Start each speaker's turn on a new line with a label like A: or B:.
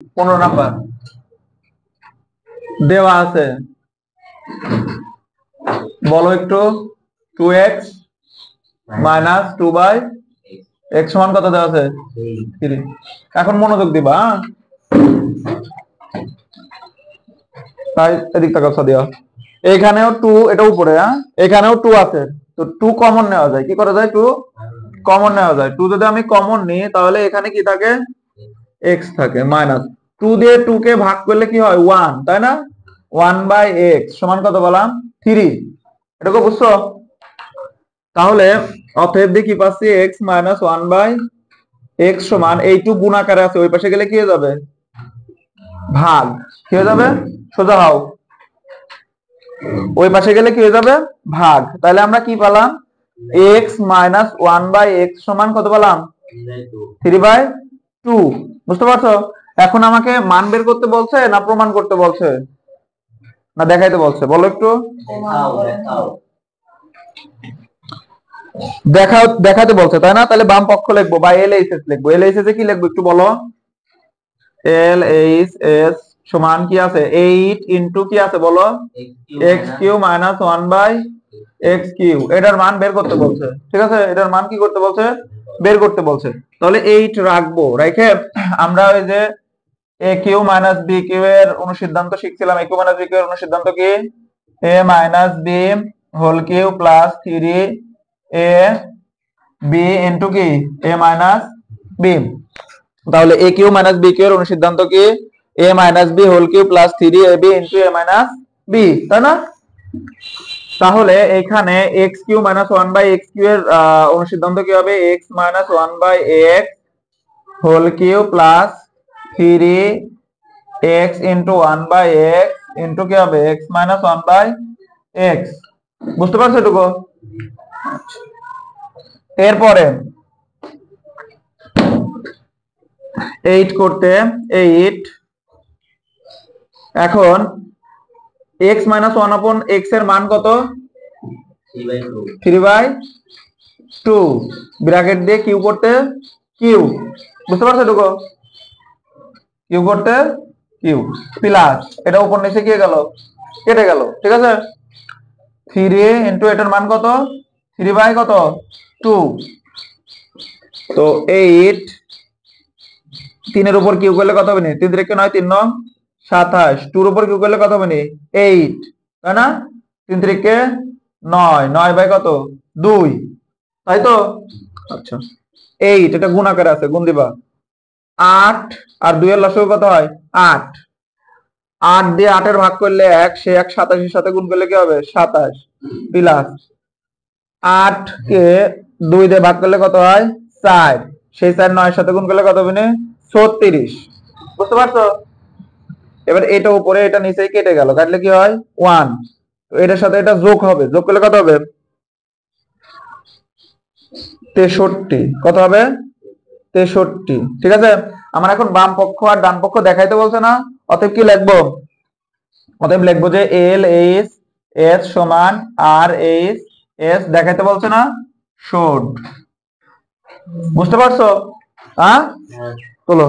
A: 15 number দেওয়া আছে, বলো একটু। 2x মাইনাস 2/x সমান কত দেওয়া আছে? 3। এখন মনোযোগ দিবা, তাই এদিক টাকা দিও। এখানেও 2, এটা উপরে, এখানেও 2 আছে, তো 2 কমন নেওয়া যায়। কি করা যায়? 2 কমন নেওয়া যায়। 2 যদি আমি কমন নিই তাহলে এখানে কি থাকে? x থাকে মাইনাস 2 দিয়ে 2 কে ভাগ করলে কি হয়? 1, তাই না? 1/x সমান কত বললাম? 3। এটাকে বুঝছো? তাহলে অতএব দিয়ে কি পাচ্ছি? x মাইনাস 1/x সমান এই 2 গুণ আকারে আছে, ওই পাশে গেলে কি হয়ে যাবে? ভাগ। কি হয়ে যাবে? সোজা হও, ওই পাশে গেলে কি হয়ে যাবে? ভাগ। তাহলে আমরা কি পেলাম? x মাইনাস 1/x সমান কত পেলাম? 3/2। বুঝতে পারছো? এখন আমাকে মান বের করতে বলছে না প্রমাণ করতে বলছে না দেখাইতে বলছে? বলো একটু। দেখাতে বলছে, তাই না? তাহলে বাম পক্ষ লিখবো বা LHS লিখবো। LHS এ কি লিখবো একটু বলো? LHS সমান কি আছে? 8 ইনটু কি আছে বলো? x cube minus 1/x cube. এটার মান বের করতে বলছে, ঠিক আছে? এটার মান কি করতে বলছে? বের করতে বলছে। তাহলে 8 রাখবো, রেখে আমরা ওই যে a cube minus b cube এর অনুসিদ্ধান্ত শিখছিলাম। a cube minus b cube এর অনুসিদ্ধান্ত কি? a minus b whole cube plus 3a b into কি? a minus b। তাহলে a cube minus b cube এর অনুসিদ্ধান্ত কি? a minus b whole cube plus 3ab into a minus b, তাই না? তাহলে এখানে x cube minus 1/x Q এর অনুসিদ্ধান্ত কি হবে? x minus 1/x whole cube plus 3x into 1/x into কি হবে? x minus 1/x। বুঝতে পারছো এটুকু? এরপরে 8 করতে 8, এখন x মাইনাস 1/x এর মান কত? 3/2। ব্র্যাকেট দিয়ে কিউ করতে কিউ। বুঝতে পারছো এটুকু? কিউ করতে কিউ প্লাস এটা উপর নিচে কি গেল? কেটে গেল, ঠিক আছে? 3 ইনটু এটার মান কত? 3/2। তো 8 3 এর উপর কিউ করলে কত হবে? 3 3 9 3 9 27। 2 এর উপর কিউ করলে কত হবে? 8, তাই না? 3 3 9 9 বাই কত? 2, তাই তো? আচ্ছা, 8 এটা গুণ আকারে আছে, গুণ দিবা। 8 আর 2 এর লসাগু কত হয়? 8। 8 দিয়ে 8 এর ভাগ করলে 1, সে 1 27 এর সাথে গুণ করলে কি হবে? 27 প্লাস 8 কে 2 দিয়ে ভাগ করলে কত হয়? 4, সেই 4 9 এর সাথে গুণ করলে কত হবে? 36। বুঝতে পারছো? এবার এটা উপরে এটা নিচে কেটে গেল, কাটলে কি হয়? 1। তো এটার সাথে এটা যোগ হবে, যোগ করলে কত হবে? 63। কত হবে? 63, ঠিক আছে? আমার এখন বাম পক্ষ আর ডান পক্ষ দেখাইতে বলছে না? অতএব কি লিখবো? অতএব লিখবো যে LHS সমান RHS দেখাইতে বলছে না? শোড। বুঝতে পারছো? হ্যাঁ, চলো।